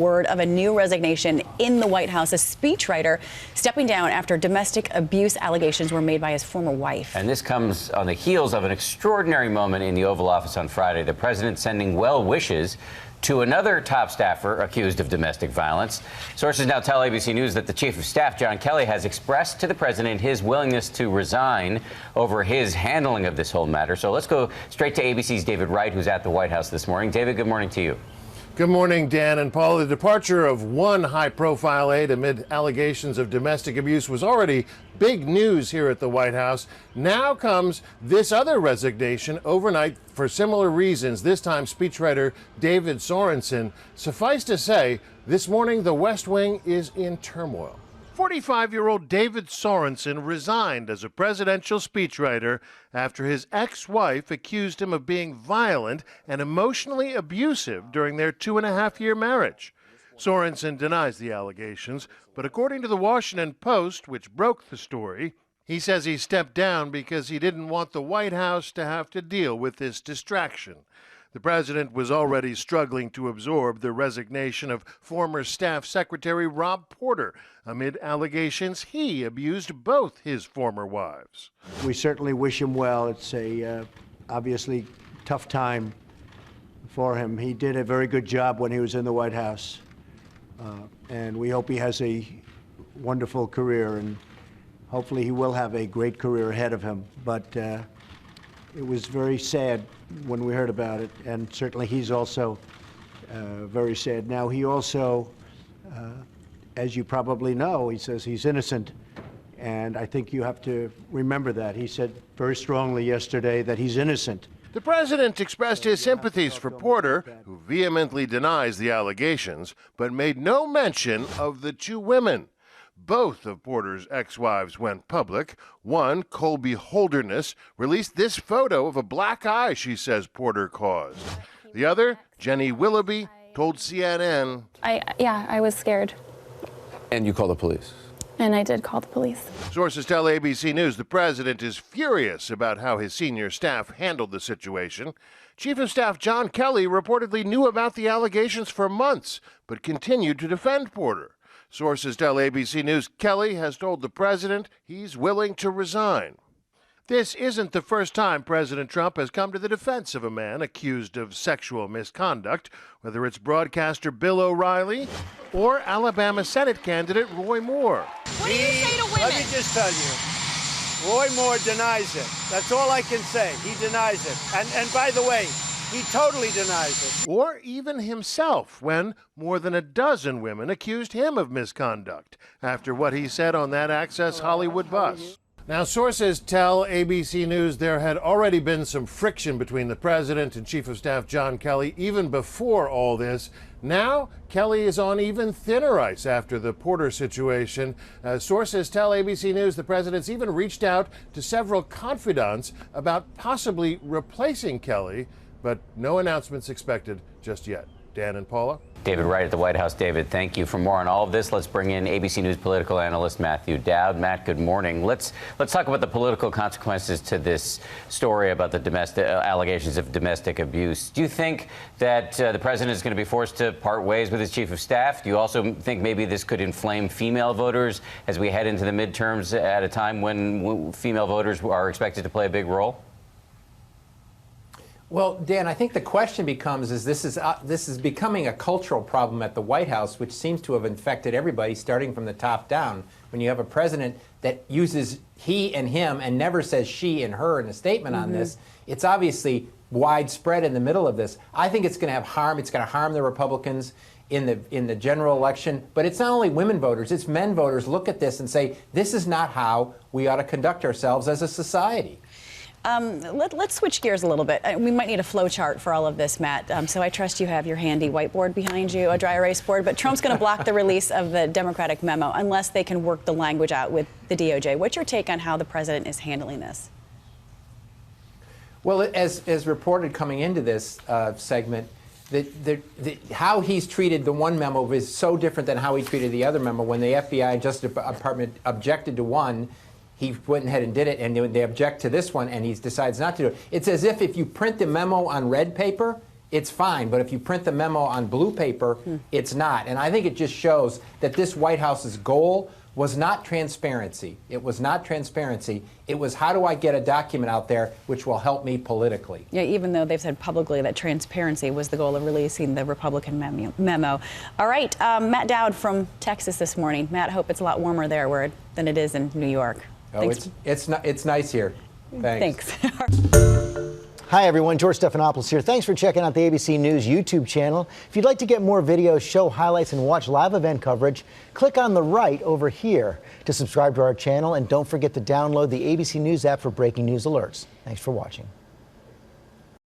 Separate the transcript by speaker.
Speaker 1: Word of a new resignation in the White House, a speechwriter stepping down after domestic abuse allegations were made by his former wife.
Speaker 2: And this comes on the heels of an extraordinary moment in the Oval Office on Friday. The president sending well wishes to another top staffer accused of domestic violence. Sources now tell ABC News that the chief of staff, John Kelly, has expressed to the president his willingness to resign over his handling of this whole matter. So let's go straight to ABC's David Wright, who's at the White House this morning. David, good morning to you.
Speaker 3: Good morning, Dan and Paul. The departure of one high-profile aide amid allegations of domestic abuse was already big news here at the White House. Now comes this other resignation overnight for similar reasons, this time speechwriter David Sorensen. Suffice to say, this morning the West Wing is in turmoil. 45-year-old David Sorensen resigned as a presidential speechwriter after his ex-wife accused him of being violent and emotionally abusive during their 2.5-year marriage. Sorensen denies the allegations, but according to the Washington Post, which broke the story, he says he stepped down because he didn't want the White House to have to deal with this distraction. The president was already struggling to absorb the resignation of former Staff Secretary Rob Porter amid allegations he abused both his former wives.
Speaker 4: We certainly wish him well. It's a obviously tough time for him. He did a very good job when he was in the White House, and we hope he has a wonderful career, and hopefully he will have a great career ahead of him. But it was very sad when we heard about it, and certainly he's also very sad. Now, he also, as you probably know, he says he's innocent, and I think you have to remember that. He said very strongly yesterday that he's innocent.
Speaker 3: The president expressed his sympathies for Porter, who vehemently denies the allegations, but made no mention of the two women. Both of Porter's ex-wives went public. One, Colby Holderness, released this photo of a black eye she says Porter caused. The other, Jenny Willoughby, told CNN,
Speaker 5: I was scared.
Speaker 6: And you called the police?
Speaker 5: And I did call the police.
Speaker 3: Sources tell ABC News the president is furious about how his senior staff handled the situation. Chief of Staff John Kelly reportedly knew about the allegations for months, but continued to defend Porter. Sources tell ABC News Kelly has told the president he's willing to resign. This isn't the first time President Trump has come to the defense of a man accused of sexual misconduct, whether it's broadcaster Bill O'Reilly or Alabama Senate candidate Roy Moore.
Speaker 7: What do you say to women?
Speaker 4: Let me just tell you, Roy Moore denies it. That's all I can say. He denies it. And by the way, he totally denies it.
Speaker 3: Or even himself, when more than a dozen women accused him of misconduct after what he said on that Access Hollywood bus. Now, sources tell ABC News there had already been some friction between the president and Chief of Staff John Kelly even before all this. Now, Kelly is on even thinner ice after the Porter situation. Sources tell ABC News the president's even reached out to several confidants about possibly replacing Kelly, but no announcements expected just yet. Dan and Paula?
Speaker 2: David Wright at the White House. David, thank you. For more on all of this, let's bring in ABC News political analyst Matthew Dowd. Matt, good morning. Let's talk about the political consequences to this story about the domestic allegations of domestic abuse. Do you think that the president is going to be forced to part ways with his chief of staff? Do you also think maybe this could inflame female voters as we head into the midterms at a time when female voters are expected to play a big role?
Speaker 8: Well, Dan, I think the question becomes is this is becoming a cultural problem at the White House, which seems to have infected everybody, starting from the top down. When you have a president that uses he and him and never says she and her in a statement on this, it's obviously widespread in the middle of this. I think it's going to have harm. It's going to harm the Republicans in the general election. But it's not only women voters, it's men voters look at this and say, this is not how we ought to conduct ourselves as a society.
Speaker 1: Let's switch gears a little bit. We might need a flow chart for all of this, Matt. So I trust you have your handy whiteboard behind you, a dry erase board. But Trump's going to block the release of the Democratic memo unless they can work the language out with the DOJ. What's your take on how the president is handling this?
Speaker 8: Well, as reported coming into this segment, how he's treated the one memo is so different than how he treated the other memo. When the FBI and Justice Department objected to one, he went ahead and did it, and they object to this one, and he decides not to do it. It's as if you print the memo on red paper, it's fine. But if you print the memo on blue paper, it's not. And I think it just shows that this White House's goal was not transparency. It was not transparency. It was, how do I get a document out there which will help me politically?
Speaker 1: Yeah, even though they've said publicly that transparency was the goal of releasing the Republican memo. All right, Matt Dowd from Texas this morning. Matt, I hope it's a lot warmer there than it is in New York.
Speaker 8: Oh, it's nice here. Thanks.
Speaker 7: Hi, everyone. George Stephanopoulos here. Thanks for checking out the ABC News YouTube channel. If you'd like to get more videos, show highlights, and watch live event coverage, click on the right over here to subscribe to our channel. And don't forget to download the ABC News app for breaking news alerts. Thanks for watching.